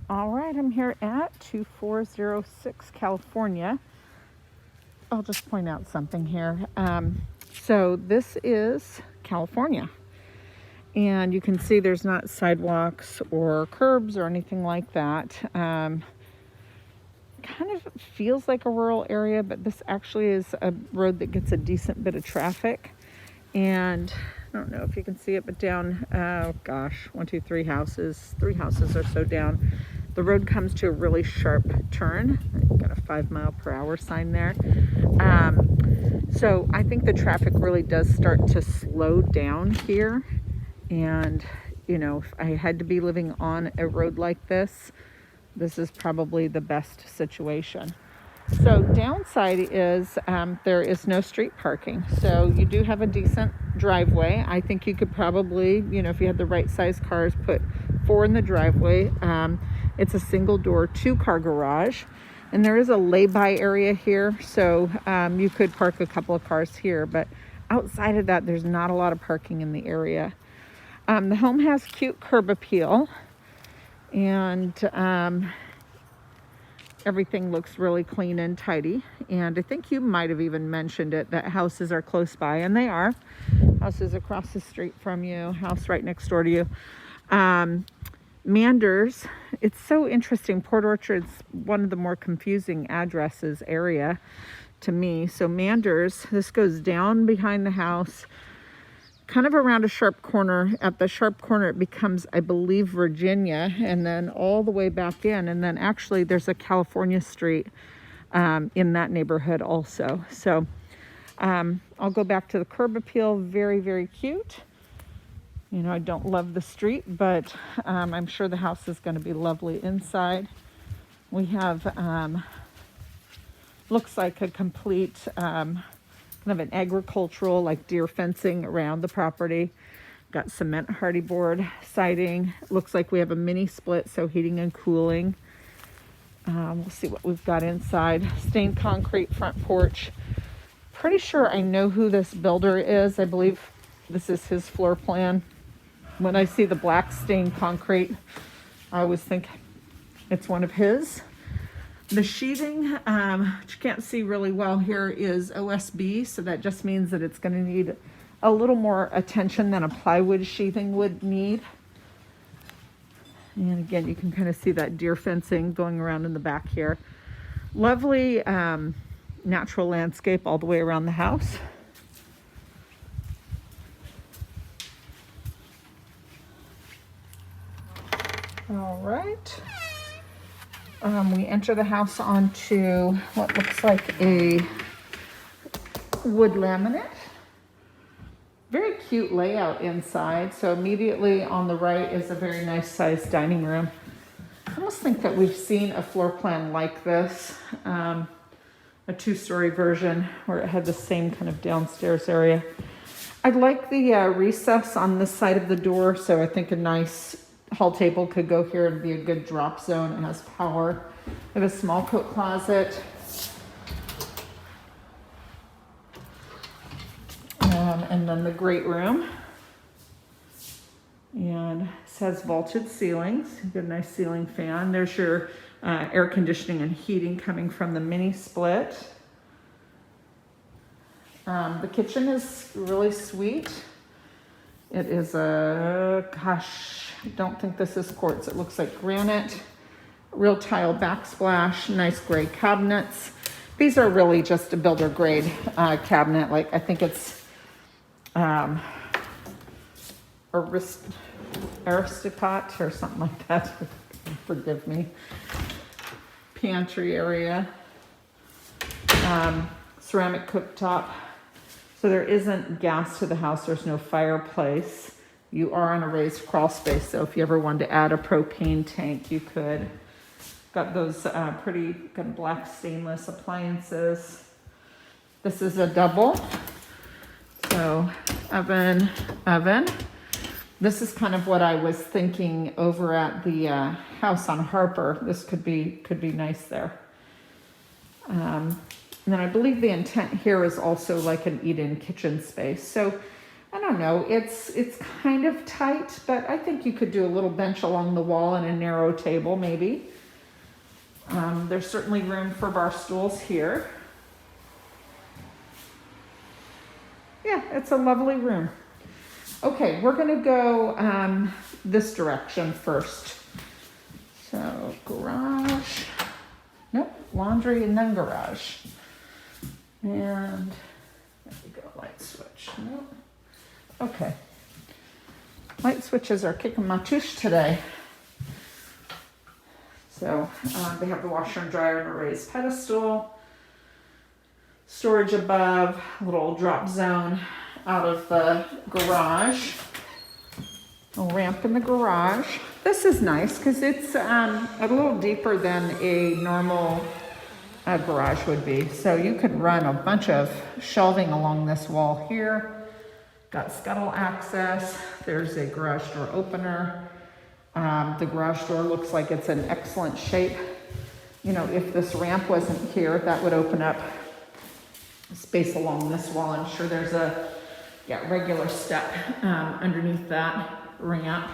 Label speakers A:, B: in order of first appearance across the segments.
A: All right, I'm here at 2406 California. I'll just point out something here. So this is California, and you can see there's not sidewalks or curbs or anything like that. Kind of feels like a rural area, but this actually is a road that gets a decent bit of traffic. And I don't know if you can see it, but down, oh gosh, 1, 2, 3 houses, 3 houses or so down, the road comes to a really sharp turn. I've got a 5-mile-per-hour sign there. So I think the traffic really does start to slow down here. And, you know, if I had to be living on a road like this is probably the best situation. So downside is there is no street parking. So you do have a decent driveway. I think you could probably, you know, if you had the right size cars, put 4 in the driveway. It's a single door 2-car garage. And there is a lay-by area here. So you could park a couple of cars here. But outside of that, there's not a lot of parking in the area. The home has cute curb appeal. And everything looks really clean and tidy. And I think you might have even mentioned it, that houses are close by, and they are. Houses across the street from you, house right next door to you. Manders, it's so interesting. Port Orchard's one of the more confusing addresses area to me. So Manders, this goes down behind the house, kind of around a sharp corner. At the sharp corner, it becomes, I believe, Virginia, and then all the way back in. And then actually there's a California street in that neighborhood also. So I'll go back to the curb appeal. Very, very cute. You know, I don't love the street, but I'm sure the house is going to be lovely inside. We have, looks like a complete kind of an agricultural, like deer fencing around the property. Got cement hardy board siding. Looks like we have a mini split, so heating and cooling. We'll see what we've got inside. Stained concrete front porch. Pretty sure I know who this builder is. I believe this is his floor plan. When I see the black stained concrete, I always think it's one of his. The sheathing, which you can't see really well here, is OSB, so that just means that it's going to need a little more attention than a plywood sheathing would need. And again, you can kind of see that deer fencing going around in the back here. Lovely natural landscape all the way around the house. All right. We enter the house onto what looks like a wood laminate. Very cute layout inside. So immediately on the right is a very nice sized dining room. I almost think that we've seen a floor plan like this, a 2-story version where it had the same kind of downstairs area. I like the recess on this side of the door, so I think a nice hall table could go here and be a good drop zone. It has power. I have a small coat closet. And then the great room. And this has vaulted ceilings. You get a nice ceiling fan. There's your air conditioning and heating coming from the mini split. The kitchen is really sweet. It is gosh, I don't think this is quartz. It looks like granite. Real tile backsplash, nice gray cabinets. These are really just a builder grade cabinet. Like, I think it's Aristocrat or something like that. Forgive me. Pantry area. Ceramic cooktop. So there isn't gas to the house. There's no fireplace. You are on a raised crawl space, so if you ever wanted to add a propane tank, you could. Got those pretty kind of black stainless appliances. This is a double. So oven. This is kind of what I was thinking over at the house on Harper. This could be nice there. And then I believe the intent here is also like an eat-in kitchen space. So I don't know, it's kind of tight, but I think you could do a little bench along the wall and a narrow table maybe. There's certainly room for bar stools here. Yeah, it's a lovely room. Okay, we're gonna go this direction first. So garage, nope, laundry and then garage. And there we go, light switch, nope. Okay, light switches are kicking my tush today. So they have the washer and dryer and a raised pedestal. Storage above, little drop zone out of the garage. A ramp in the garage. This is nice because it's a little deeper than a normal garage would be. So you could run a bunch of shelving along this wall here. Got scuttle access. There's a garage door opener. The garage door looks like it's in excellent shape. You know, if this ramp wasn't here, that would open up space along this wall. I'm sure there's a regular step underneath that ramp.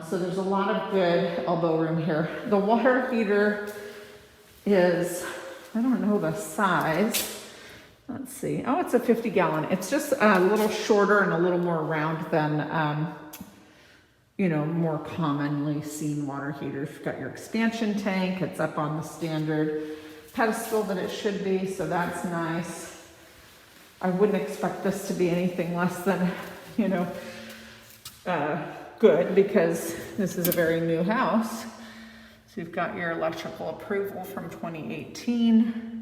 A: So there's a lot of good elbow room here. The water heater is, I don't know the size. Let's see. Oh, it's a 50 gallon. It's just a little shorter and a little more round than, you know, more commonly seen water heaters. You've got your expansion tank. It's up on the standard pedestal that it should be, so that's nice. I wouldn't expect this to be anything less than, you know, good, because this is a very new house. So you've got your electrical approval from 2018.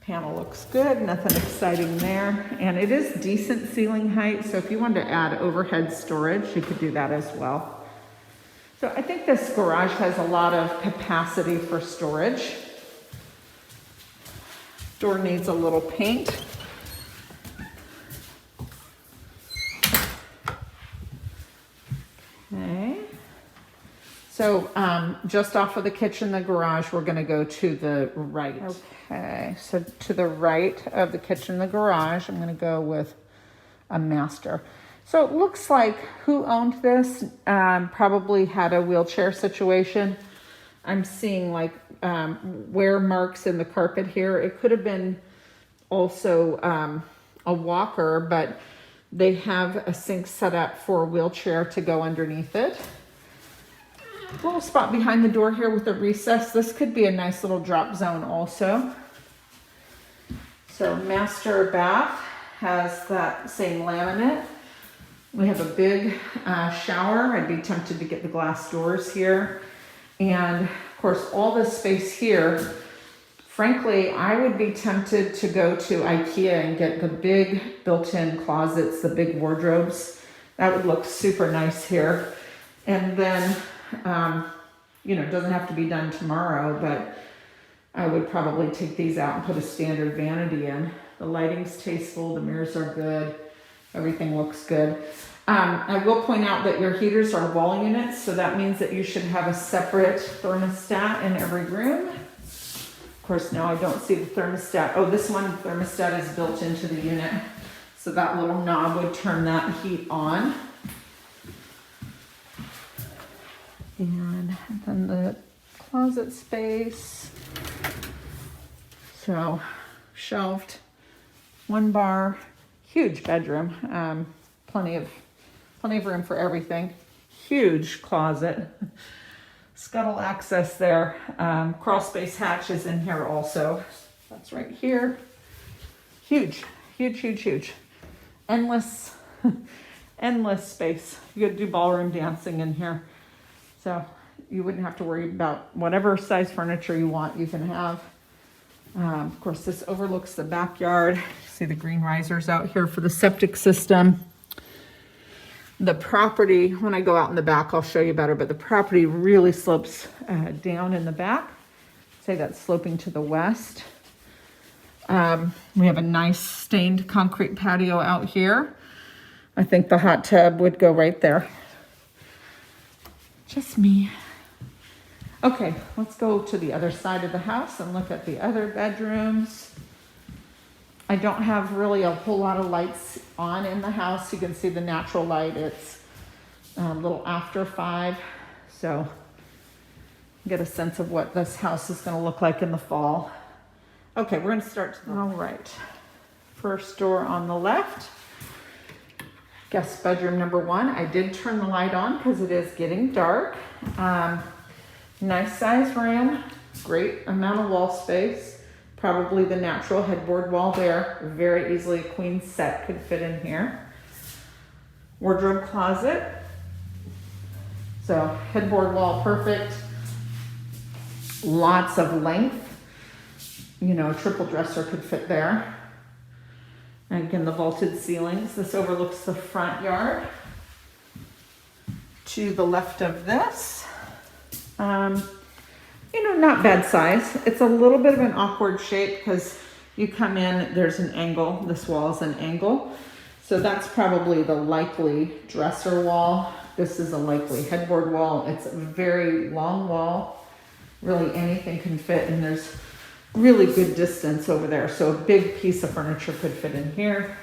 A: Panel looks good, nothing exciting there. And it is decent ceiling height, so if you wanted to add overhead storage, you could do that as well. So I think this garage has a lot of capacity for storage. Door needs a little paint. Okay. So just off of the kitchen, the garage, we're gonna go to the right. Okay, so to the right of the kitchen, the garage, I'm gonna go with a master. So it looks like who owned this probably had a wheelchair situation. I'm seeing like wear marks in the carpet here. It could have been also a walker, but they have a sink set up for a wheelchair to go underneath it. Little spot behind the door here with a recess. This could be a nice little drop zone also. So master bath has that same laminate. We have a big shower. I'd be tempted to get the glass doors here. And of course, all this space here, frankly, I would be tempted to go to IKEA and get the big built-in closets, the big wardrobes. That would look super nice here. And then, you know, it doesn't have to be done tomorrow, but I would probably take these out and put a standard vanity in. The lighting's tasteful, the mirrors are good, everything looks good. I will point out that your heaters are wall units, so that means that you should have a separate thermostat in every room. Of course, now I don't see the thermostat. Oh, this one thermostat is built into the unit, so that little knob would turn that heat on. And then the closet space. So shelved, one bar, huge bedroom, plenty of room for everything. Huge closet, scuttle access there. Crawl space hatch is in here also. That's right here. Huge, huge, huge, huge. Endless, endless space. You could do ballroom dancing in here. So you wouldn't have to worry about whatever size furniture you want, you can have. Of course, this overlooks the backyard. See the green risers out here for the septic system. The property, when I go out in the back, I'll show you better, but the property really slopes down in the back. Say that's sloping to the west. We have a nice stained concrete patio out here. I think the hot tub would go right there. Just me. Okay, let's go to the other side of the house and look at the other bedrooms. I don't have really a whole lot of lights on in the house. You can see the natural light. It's a little after 5, so get a sense of what this house is going to look like in the fall. Okay, we're going to start. All right, first door on the left, guest bedroom number 1. I did turn the light on because it is getting dark. Nice size room, great amount of wall space. Probably the natural headboard wall there. Very easily a queen set could fit in here. Wardrobe closet. So headboard wall perfect. Lots of length. You know, a triple dresser could fit there. And again, the vaulted ceilings. This overlooks the front yard. To the left of this, you know, not bad size. It's a little bit of an awkward shape because you come in, there's an angle. This wall is an angle. So that's probably the likely dresser wall. This is a likely headboard wall. It's a very long wall. Really anything can fit, and there's really good distance over there. So a big piece of furniture could fit in here.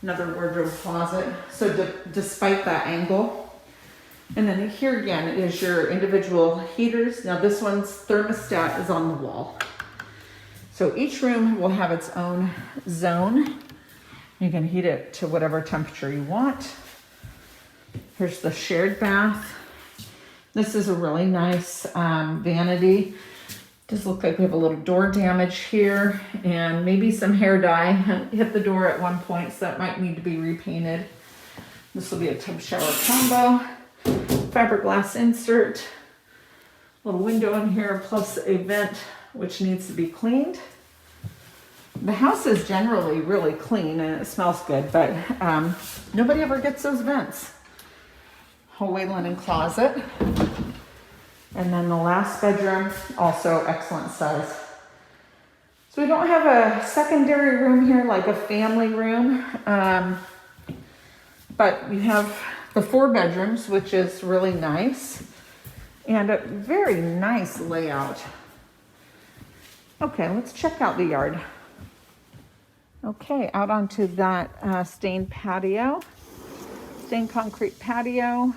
A: Another wardrobe closet. So despite that angle. And then here again is your individual heaters. Now this one's thermostat is on the wall. So each room will have its own zone. You can heat it to whatever temperature you want. Here's the shared bath. This is a really nice vanity. Does look like we have a little door damage here and maybe some hair dye hit the door at one point, so that might need to be repainted. This will be a tub shower combo. Fiberglass insert. Little window in here plus a vent which needs to be cleaned. The house is generally really clean and it smells good, but nobody ever gets those vents. Hallway linen closet. And then the last bedroom, also excellent size. So we don't have a secondary room here like a family room, but we have the 4 bedrooms, which is really nice, and a very nice layout. Okay, let's check out the yard. Okay, out onto that stained patio, stained concrete patio.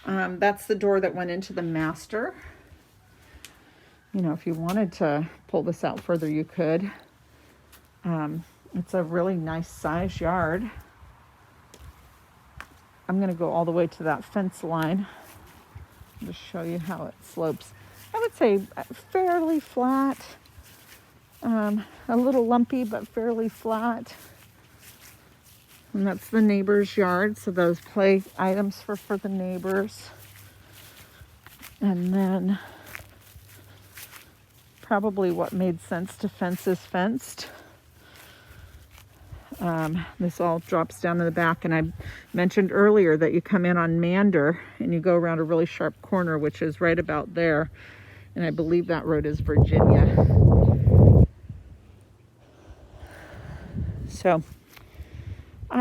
A: That's the door that went into the master. You know, if you wanted to pull this out further, you could. It's a really nice size yard. I'm going to go all the way to that fence line. Just show you how it slopes. I would say fairly flat. A little lumpy, but fairly flat. And that's the neighbor's yard, so those play items for the neighbors. And then probably what made sense to fence is fenced. This all drops down to the back, and I mentioned earlier that you come in on Mander and you go around a really sharp corner, which is right about there. And I believe that road is Virginia. So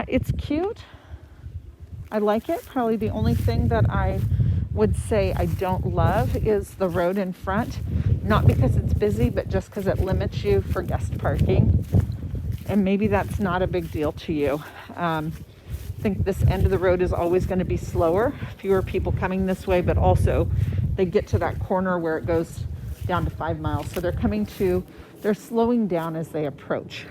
A: it's cute. I like it. Probably the only thing that I would say I don't love is the road in front. Not because it's busy, but just because it limits you for guest parking. And maybe that's not a big deal to you. I think this end of the road is always going to be slower. Fewer people coming this way, but also they get to that corner where it goes down to 5 miles. So they're slowing down as they approach.